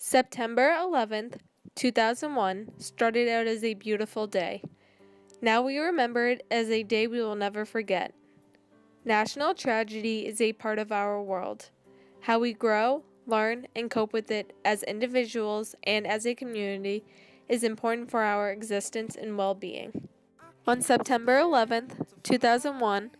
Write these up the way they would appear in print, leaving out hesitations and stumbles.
September 11th, 2001 started out as a beautiful day. Now we remember it as a day we will never forget. National tragedy is a part of our world. How we grow, learn, and cope with it as individuals and as a community is important for our existence and well-being. On September 11th, 2001,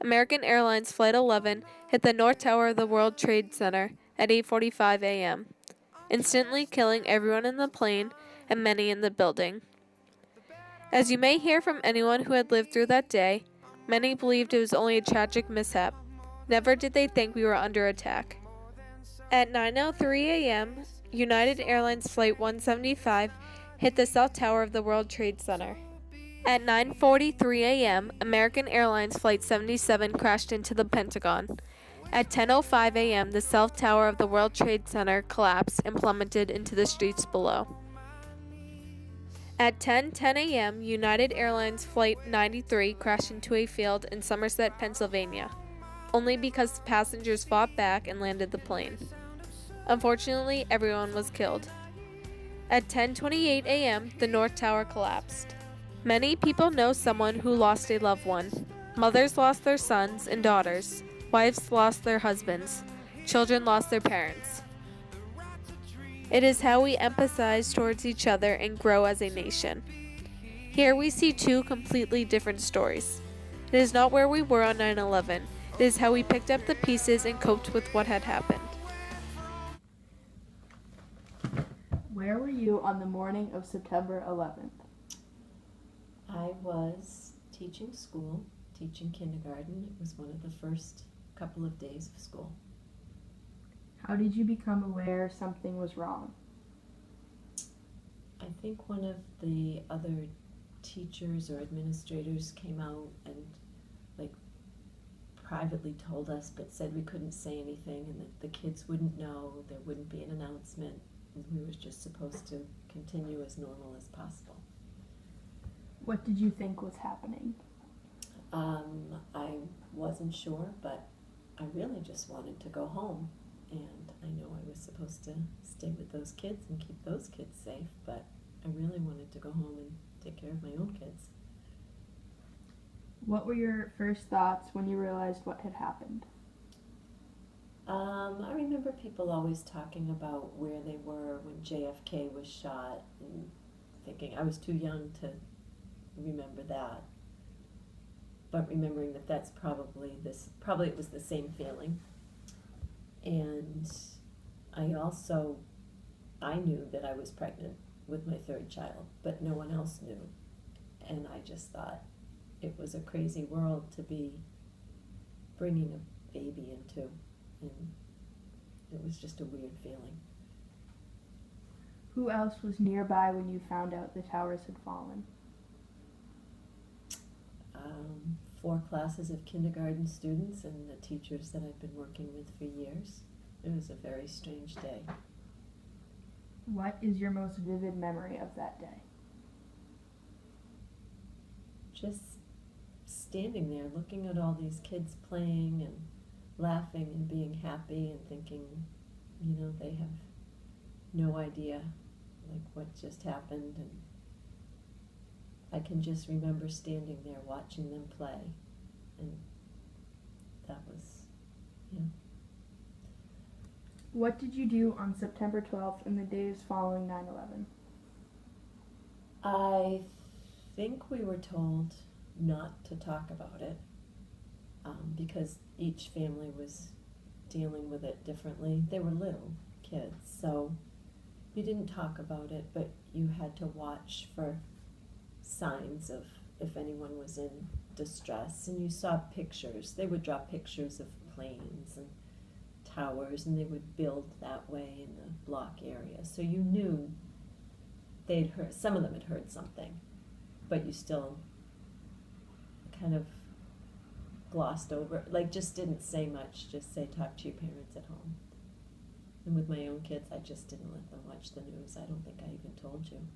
American Airlines Flight 11 hit the North Tower of the World Trade Center at 8:45 a.m., instantly killing everyone in the plane and many in the building. As you may hear from anyone who had lived through that day, many believed it was only a tragic mishap. Never did they think we were under attack. At 9:03 a.m., United Airlines Flight 175 hit the South Tower of the World Trade Center. At 9:43 a.m., American Airlines Flight 77 crashed into the Pentagon. At 10:05 a.m., the South Tower of the World Trade Center collapsed and plummeted into the streets below. At 10:10 a.m., United Airlines Flight 93 crashed into a field in Somerset, Pennsylvania, only because passengers fought back and landed the plane. Unfortunately, everyone was killed. At 10:28 a.m., the North Tower collapsed. Many people know someone who lost a loved one. Mothers lost their sons and daughters. Wives lost their husbands. Children lost their parents. It is how we empathize towards each other and grow as a nation. Here we see two completely different stories. It is not where we were on 9/11. It is how we picked up the pieces and coped with what had happened. Where were you on the morning of September 11th? I was teaching school, teaching kindergarten. It was one of the first couple of days of school. How did you become aware something was wrong? I think one of the other teachers or administrators came out and privately told us, but said we couldn't say anything and that the kids wouldn't know, there wouldn't be an announcement, and we were just supposed to continue as normal as possible. What did you think was happening? I wasn't sure, but I really just wanted to go home. And I know I was supposed to stay with those kids and keep those kids safe, but I really wanted to go home and take care of my own kids. What were your first thoughts when you realized what had happened? I remember people always talking about where they were when JFK was shot, and thinking I was too young to remember that. But remembering that that's probably it was the same feeling. And I knew that I was pregnant with my third child, but no one else knew. And I just thought it was a crazy world to be bringing a baby into, and it was just a weird feeling. Who else was nearby when you found out the towers had fallen? 4 classes of kindergarten students and the teachers that I've been working with for years. It was a very strange day. What is your most vivid memory of that day? Just standing there looking at all these kids playing and laughing and being happy and thinking, they have no idea what just happened, and I can just remember standing there watching them play, and that was, What did you do on September 12th and the days following 9/11? I think we were told not to talk about it because each family was dealing with it differently. They were little kids, so you didn't talk about it, but you had to watch for signs of if anyone was in distress, and you saw pictures. They would draw pictures of planes and towers, and they would build that way in the block area. So you knew some of them had heard something, but you still kind of glossed over, just didn't say much, just say talk to your parents at home. And with my own kids, I just didn't let them watch the news. I don't think I even told you.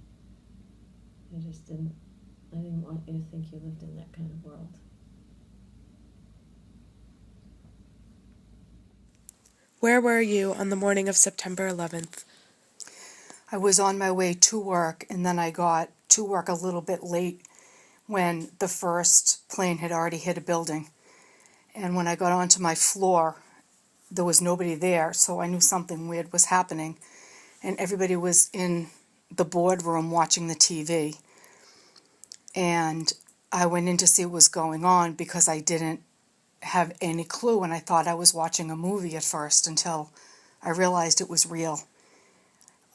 I didn't want you to think you lived in that kind of world. Where were you on the morning of September 11th? I was on my way to work, and then I got to work a little bit late when the first plane had already hit a building. And when I got onto my floor, there was nobody there, so I knew something weird was happening. And everybody was in the boardroom watching the TV. And I went in to see what was going on because I didn't have any clue, and I thought I was watching a movie at first until I realized it was real.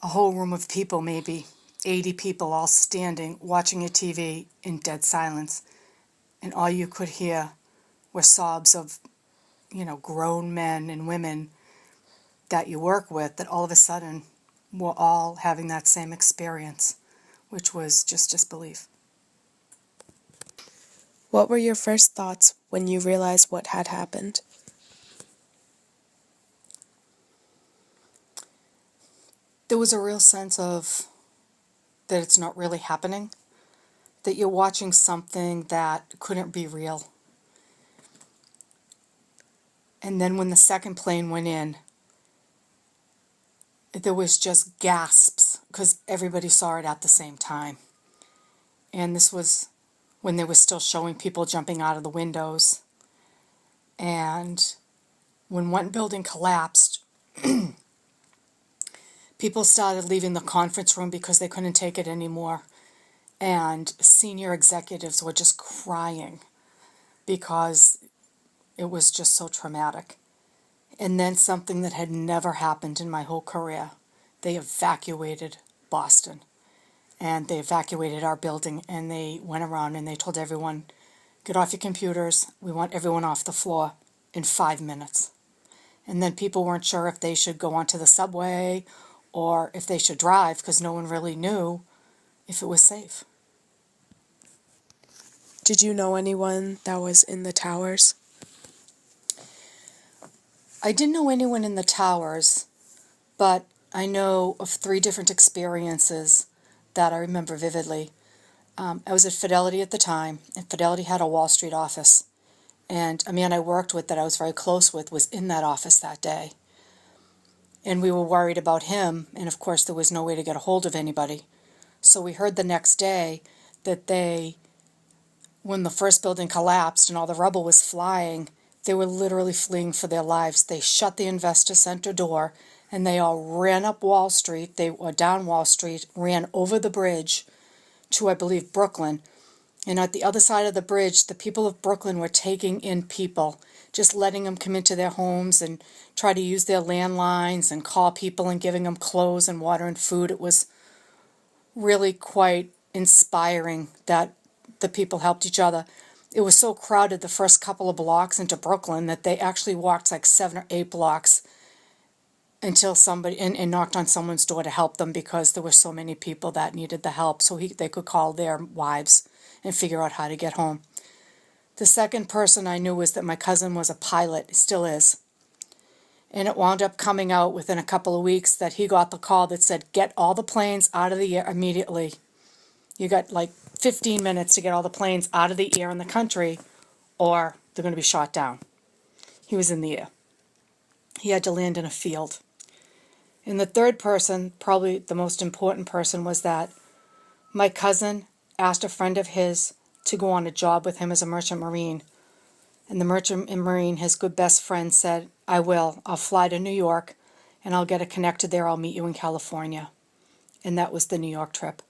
A whole room of people, maybe 80 people, all standing, watching a TV in dead silence. And all you could hear were sobs of, grown men and women that you work with that all of a sudden were all having that same experience, which was just disbelief. What were your first thoughts when you realized what had happened? There was a real sense of that it's not really happening, that you're watching something that couldn't be real. And then when the second plane went in, there was just gasps because everybody saw it at the same time. And this was when they were still showing people jumping out of the windows. And when one building collapsed, people started leaving the conference room because they couldn't take it anymore. And senior executives were just crying because it was just so traumatic. And then something that had never happened in my whole career. They evacuated Boston. And they evacuated our building, and they went around and they told everyone, get off your computers, we want everyone off the floor in 5 minutes. And then people weren't sure if they should go onto the subway or if they should drive because no one really knew if it was safe. Did you know anyone that was in the towers? I didn't know anyone in the towers, but I know of 3 different experiences that I remember vividly. I was at Fidelity at the time, and Fidelity had a Wall Street office. And a man I worked with that I was very close with was in that office that day. And we were worried about him, and of course there was no way to get a hold of anybody. So we heard the next day that when the first building collapsed and all the rubble was flying, they were literally fleeing for their lives. They shut the Investor Center door, and they all ran up Wall Street, or down Wall Street, ran over the bridge to, I believe, Brooklyn. And at the other side of the bridge, the people of Brooklyn were taking in people, just letting them come into their homes and try to use their landlines and call people and giving them clothes and water and food. It was really quite inspiring that the people helped each other. It was so crowded the first couple of blocks into Brooklyn that they actually walked like 7 or 8 blocks until somebody and knocked on someone's door to help them because there were so many people that needed the help, so they could call their wives and figure out how to get home. The second person I knew was that my cousin was a pilot, still is. And it wound up coming out within a couple of weeks that he got the call that said, get all the planes out of the air immediately. You got like 15 minutes to get all the planes out of the air in the country or they're going to be shot down. He was in the air. He had to land in a field. And the third person, probably the most important person, was that my cousin asked a friend of his to go on a job with him as a merchant marine. And the merchant marine, his good best friend, said, I will. I'll fly to New York and I'll get it connected there. I'll meet you in California. And that was the New York trip.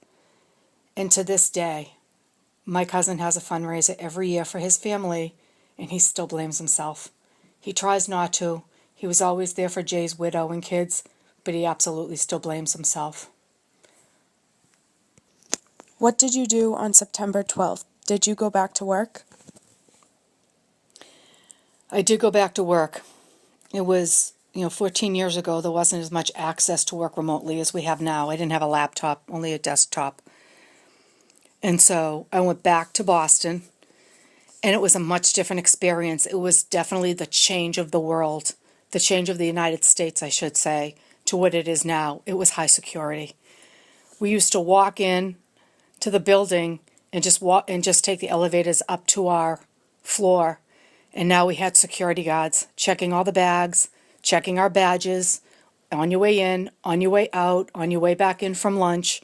And to this day, my cousin has a fundraiser every year for his family, and he still blames himself. He tries not to. He was always there for Jay's widow and kids, but he absolutely still blames himself. What did you do on September 12th? Did you go back to work? I did go back to work. It was, 14 years ago, there wasn't as much access to work remotely as we have now. I didn't have a laptop, only a desktop. And so I went back to Boston, and it was a much different experience. It was definitely the change of the world, the change of the United States, I should say, to what it is now. It was high security. We used to walk in to the building and just take the elevators up to our floor. And now we had security guards checking all the bags, checking our badges, on your way in, on your way out, on your way back in from lunch.